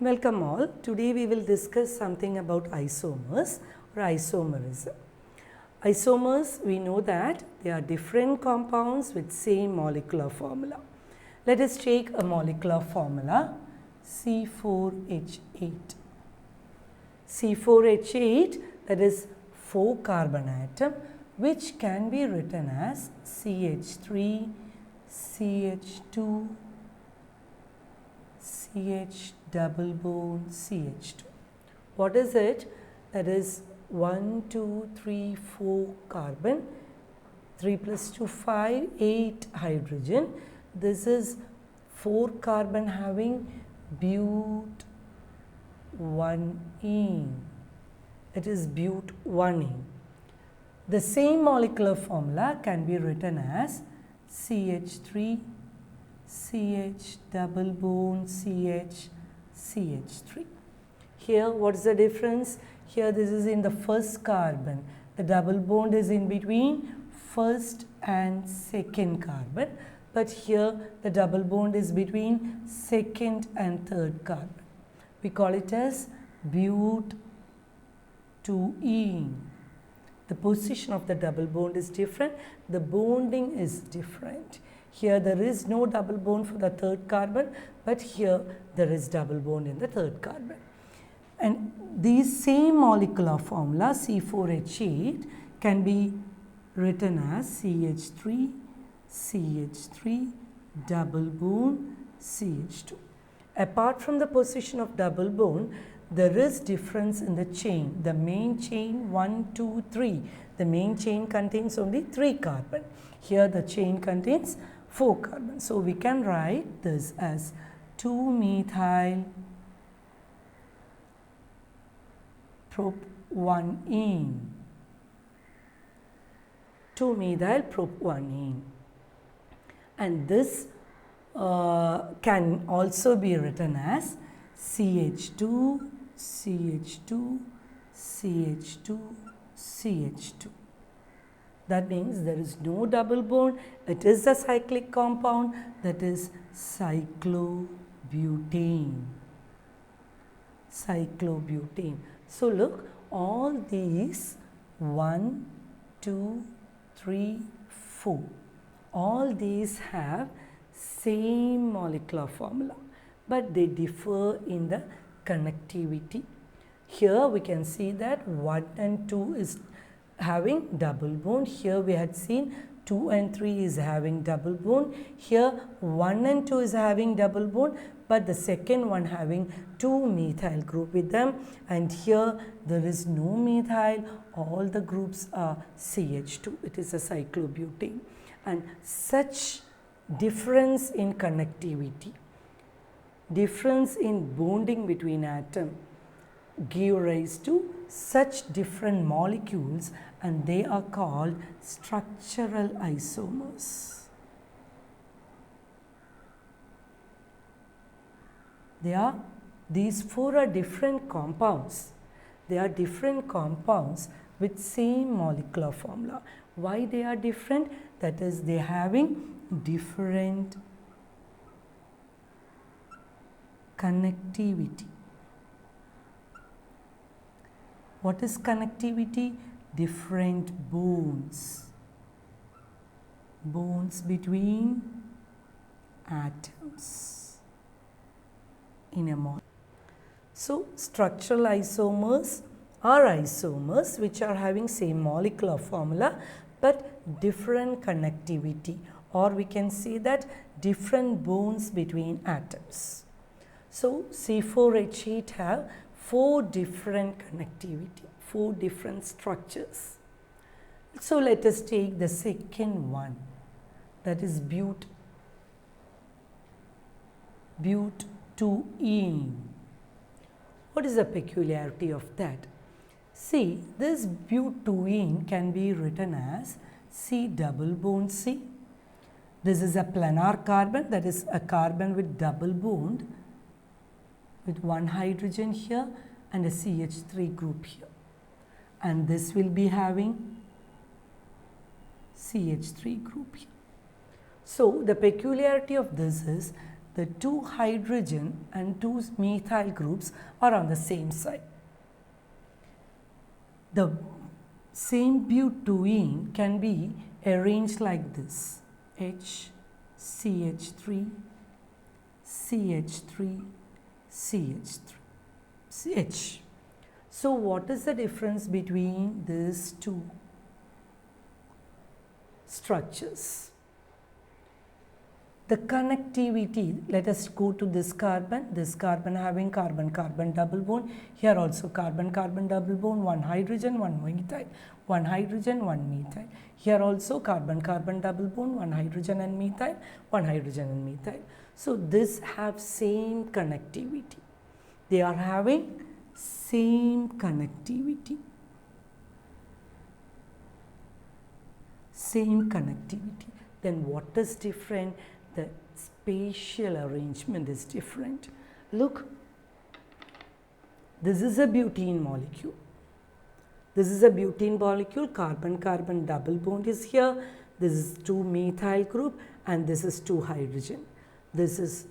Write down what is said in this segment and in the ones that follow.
Welcome all. Today we will discuss something about isomers or isomerism. Isomers, we know that they are different compounds with same molecular formula. Let us take a molecular formula C4H8. C4H8, that is 4 carbon atom, which can be written as CH3, CH2, CH double bond CH2. What is it? That is 1, 2, 3, 4 carbon, 3 plus 2, 5, 8 hydrogen. This is 4 carbon having but 1ene. It is but 1ene. The same molecular formula can be written as CH3, CH double bond CH, CH3. Here what is the difference? Here this is in the first carbon. The double bond is in between first and second carbon. But here the double bond is between second and third carbon. We call it as but 2ene. The position of the double bond is different. The bonding is different. Here there is no double bond for the third carbon, but here there is double bond in the third carbon. And these same molecular formula C4H8 can be written as CH3, CH3, double bond CH2. Apart from the position of double bond, there is difference in the chain. The main chain 1, 2, 3. The main chain contains only 3 carbon. Here the chain contains 4 carbon. So we can write this as 2-methyl prop-1ene. 2-methyl prop-1ene. And this can also be written as CH2, CH2, CH2, CH2. That means there is no double bond. It is a cyclic compound, that is cyclobutane. Cyclobutane. So look, all these 1, 2, 3, 4. All these have same molecular formula, but they differ in the connectivity. Here we can see that 1 and 2 is having double bond. Here we had seen 2 and 3 is having double bond. Here 1 and 2 is having double bond, but the second one having 2 methyl group with them, and here there is no methyl. All the groups are CH2. It is a cyclobutane. And such difference in connectivity, difference in bonding between atoms give rise to such different molecules, and they are called structural isomers. These 4 are different compounds. They are different compounds with same molecular formula. Why they are different? That is, they are having different connectivity. What is connectivity? Different bonds. Bonds between atoms in a molecule. So, structural isomers are isomers which are having same molecular formula but different connectivity, or we can say that different bonds between atoms. So, C4H8 have 4 different connectivity, 4 different structures. So, let us take the second one, that is but 2ene. What is the peculiarity of that? See, this but 2ene can be written as C double bond C. This is a planar carbon, that is a carbon with double bond with 1 hydrogen here and a CH3 group here. And this will be having CH3 group here. So, the peculiarity of this is the 2 hydrogen and 2 methyl groups are on the same side. The same butene can be arranged like this: H, CH3, CH3, CH3, CH. So what is the difference between these two structures? The connectivity. Let us go to this carbon having carbon-carbon double bond. Here also carbon-carbon double bond, 1 hydrogen, 1 methyl, 1 hydrogen, 1 methyl. Here also carbon-carbon double bond, 1 hydrogen and methyl, 1 hydrogen and methyl. So this have same connectivity. They are having same connectivity. Same connectivity. Then what is different? The spatial arrangement is different. Look, this is a butene molecule. This is a butene molecule, carbon-carbon double bond is here. This is 2 methyl group and this is 2 hydrogen. This is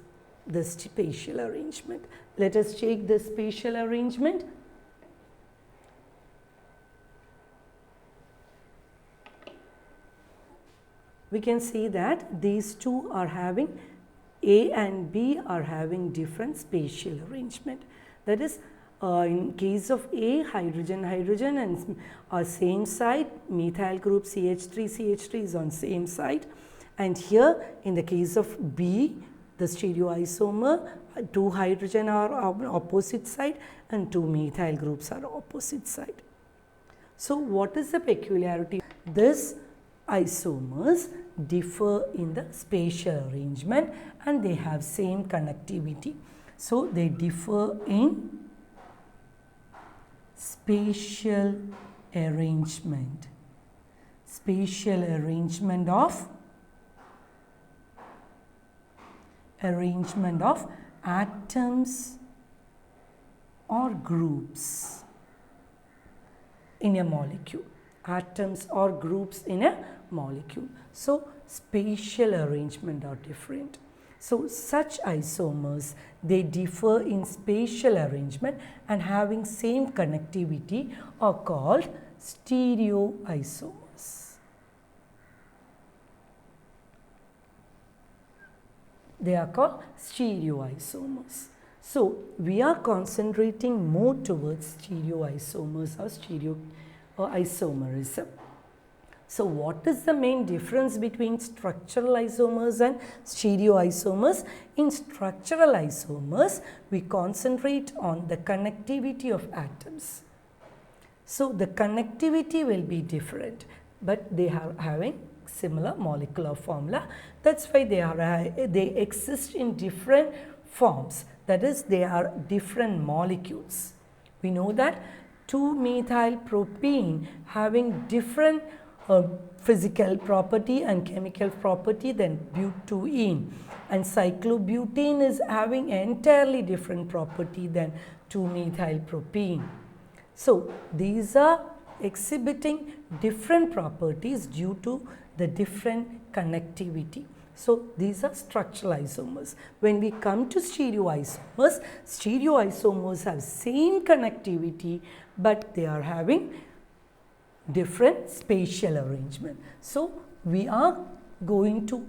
the spatial arrangement. Let us check the spatial arrangement. We can see that these two are having, A and B are having different spatial arrangement. That is, in case of A, hydrogen and same side, methyl group CH3 is on same side. And here in the case of B, the stereoisomer, 2 hydrogen are on opposite side and 2 methyl groups are opposite side. So what is the peculiarity? This isomers differ in the spatial arrangement and they have same connectivity. So they differ in spatial arrangement. Spatial arrangement of atoms or groups in a molecule. Atoms or groups in a molecule. So spatial arrangement are different. So such isomers, they differ in spatial arrangement and having same connectivity are called stereoisomers. They are called stereoisomers. So we are concentrating more towards stereoisomers or isomerism. So what is the main difference between structural isomers and stereoisomers? In structural isomers, we concentrate on the connectivity of atoms. So the connectivity will be different, but they are having similar molecular formula. That's why they exist in different forms. That is, they are different molecules. We know that 2-methyl propene having different physical property and chemical property than butene, and cyclobutene is having entirely different property than 2-methyl propene. So these are exhibiting different properties due to the different connectivity. So these are structural isomers. When we come to stereoisomers have same connectivity, but they are having different spatial arrangement. So we are going to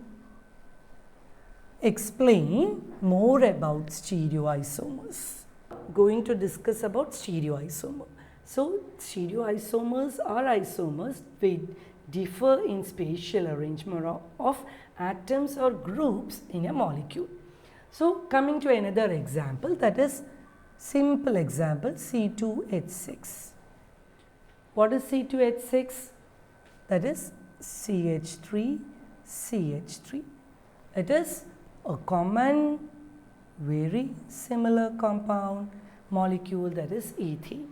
explain more about stereoisomers. Going to discuss about stereoisomer. So stereoisomers are isomers which differ in spatial arrangement of atoms or groups in a molecule. So coming to another example, that is simple example, C2H6. What is C2H6? That is CH3CH3. It is a common, very similar compound molecule, that is ethane.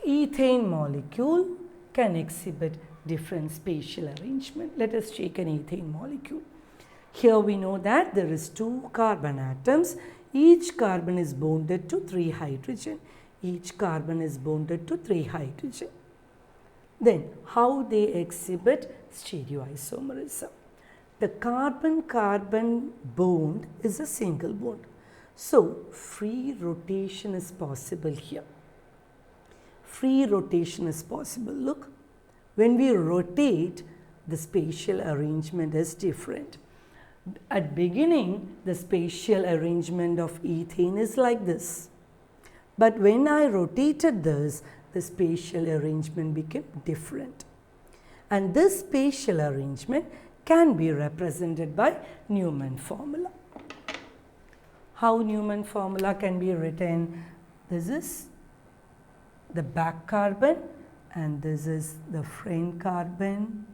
Ethane molecule can exhibit different spatial arrangement. Let us take an ethane molecule. Here we know that there is 2 carbon atoms. Each carbon is bonded to 3 hydrogen. Each carbon is bonded to 3 hydrogen. Then how they exhibit stereoisomerism? The carbon-carbon bond is a single bond. So, free rotation is possible here. Free rotation is possible. Look, when we rotate, the spatial arrangement is different. At beginning, the spatial arrangement of ethane is like this. But when I rotated this, the spatial arrangement became different. And this spatial arrangement can be represented by Newman formula. How Newman formula can be written? This is the back carbon and this is the front carbon.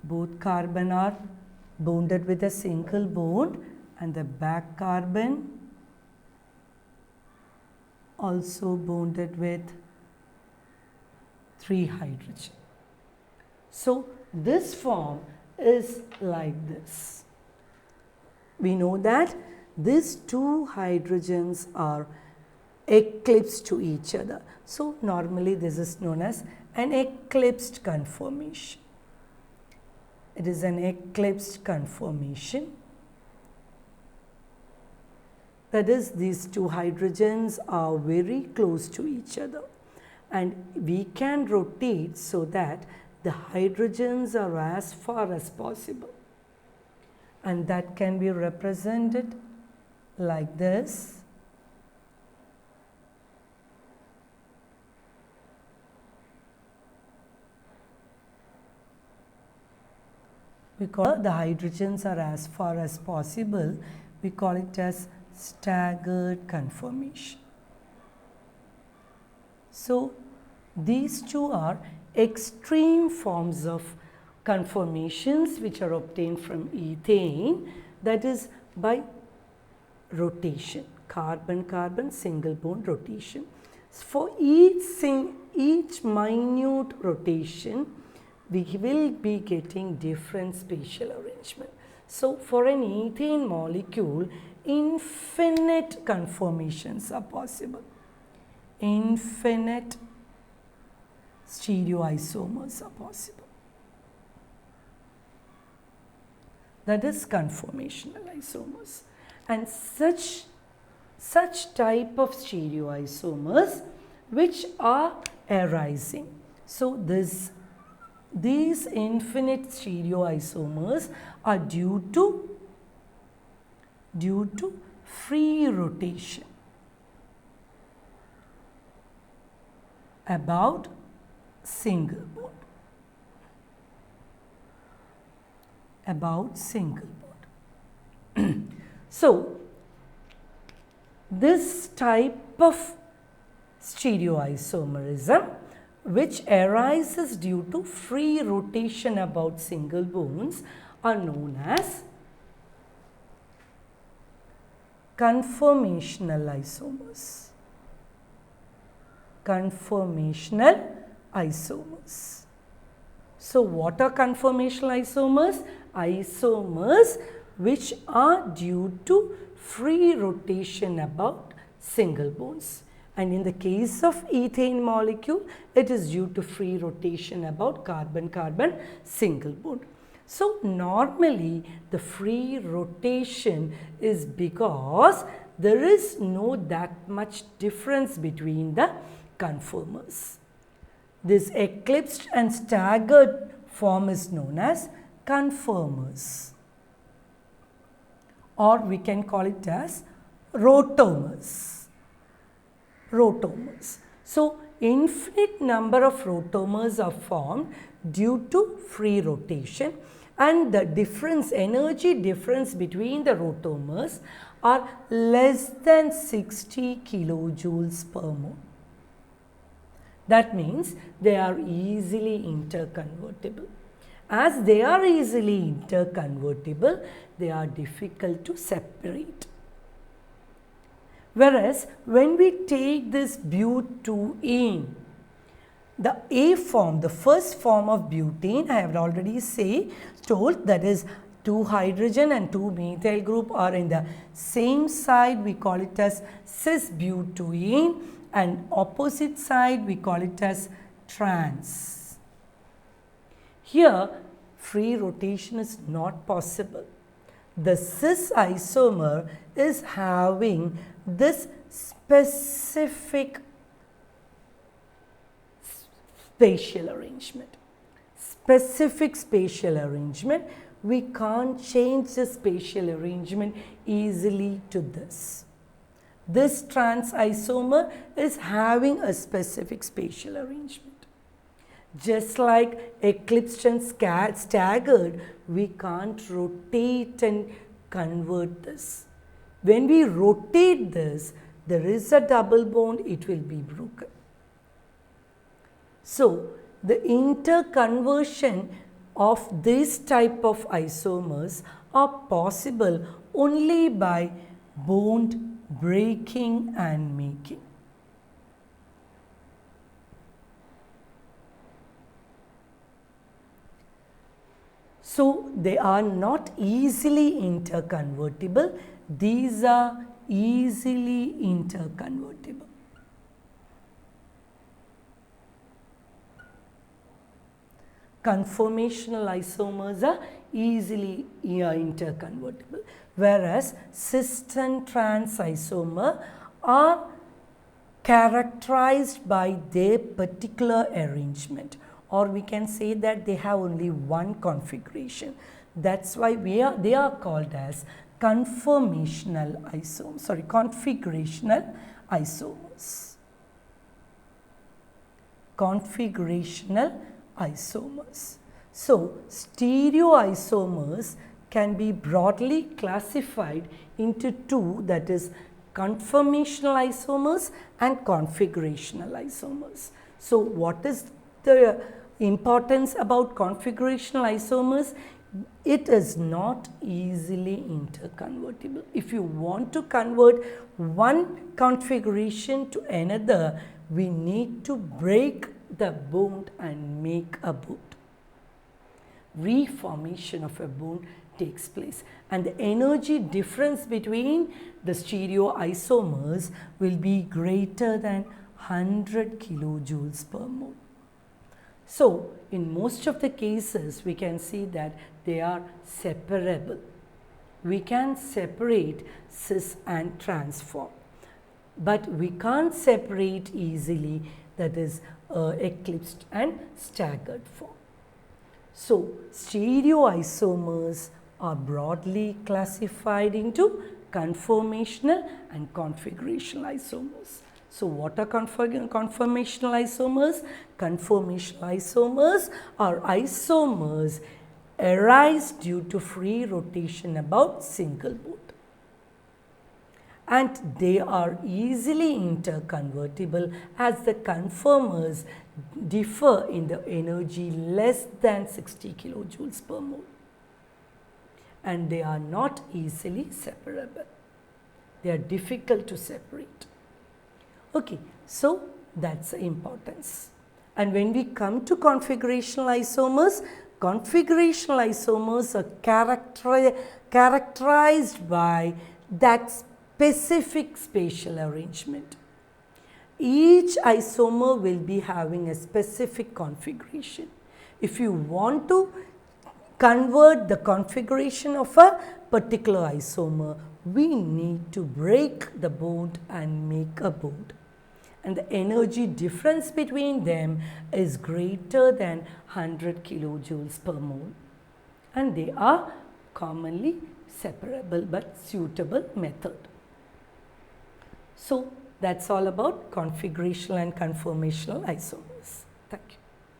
Both carbon are bonded with a single bond and the back carbon also bonded with 3 hydrogen. So this form is like this. We know that these 2 hydrogens are eclipsed to each other. So normally this is known as an eclipsed conformation. It is an eclipsed conformation. That is, these 2 hydrogens are very close to each other and we can rotate so that the hydrogens are as far as possible, and that can be represented like this. Because the hydrogens are as far as possible, we call it as staggered conformation. So these 2 are extreme forms of conformations which are obtained from ethane, that is by rotation, carbon-carbon single bond rotation. For each minute rotation, we will be getting different spatial arrangement. So for an ethane molecule, infinite conformations are possible. Infinite stereoisomers are possible. That is conformational isomers. And such type of stereoisomers which are arising. So these infinite stereoisomers are due to free rotation about single bond. About single bond. So this type of stereoisomerism which arises due to free rotation about single bonds are known as conformational isomers. Conformational isomers. So what are conformational isomers? Isomers which are due to free rotation about single bonds. And in the case of ethane molecule, it is due to free rotation about carbon-carbon single bond. So normally the free rotation is because there is no that much difference between the conformers. This eclipsed and staggered form is known as conformers, or we can call it as rotomers. Rotomers. So infinite number of rotomers are formed due to free rotation, and the difference, energy difference between the rotomers are less than 60 kilojoules per mole. That means they are easily interconvertible. As they are easily interconvertible, they are difficult to separate. Whereas when we take this butene, the A form, the first form of butane, I have already told, that is 2 hydrogen and 2 methyl group are in the same side, we call it as cis-butene, and opposite side we call it as trans. Here free rotation is not possible. The cis isomer is having this specific spatial arrangement. Specific spatial arrangement. We can't change the spatial arrangement easily to this. This trans isomer is having a specific spatial arrangement. Just like eclipsed and staggered, we can't rotate and convert this. When we rotate this, there is a double bond, it will be broken. So, the interconversion of this type of isomers are possible only by bond breaking and making. So, they are not easily interconvertible. These are easily interconvertible. Conformational isomers are easily interconvertible, whereas cis and trans isomer are characterized by their particular arrangement, or we can say that they have only one configuration. That's why they are called as configurational isomers. Configurational isomers. So, stereoisomers can be broadly classified into two, that is conformational isomers and configurational isomers. So, what is the importance about configurational isomers? It is not easily interconvertible. If you want to convert one configuration to another, we need to break the bond and make a bond. Reformation of a bond takes place, and the energy difference between the stereoisomers will be greater than 100 kilojoules per mole. So, in most of the cases, we can see that they are separable. We can separate cis and trans form, but we can't separate easily, that is eclipsed and staggered form. So, stereoisomers are broadly classified into conformational and configurational isomers. So, what are conformational isomers? Conformational isomers are isomers arise due to free rotation about single bond, and they are easily interconvertible as the conformers differ in the energy less than 60 kilojoules per mole, and they are not easily separable. They are difficult to separate. Okay, so that's the importance. And when we come to configurational isomers are characterized by that specific spatial arrangement. Each isomer will be having a specific configuration. If you want to convert the configuration of a particular isomer, we need to break the bond and make a bond. And the energy difference between them is greater than 100 kilojoules per mole. And they are commonly separable but suitable method. So, that's all about configurational and conformational isomers. Thank you.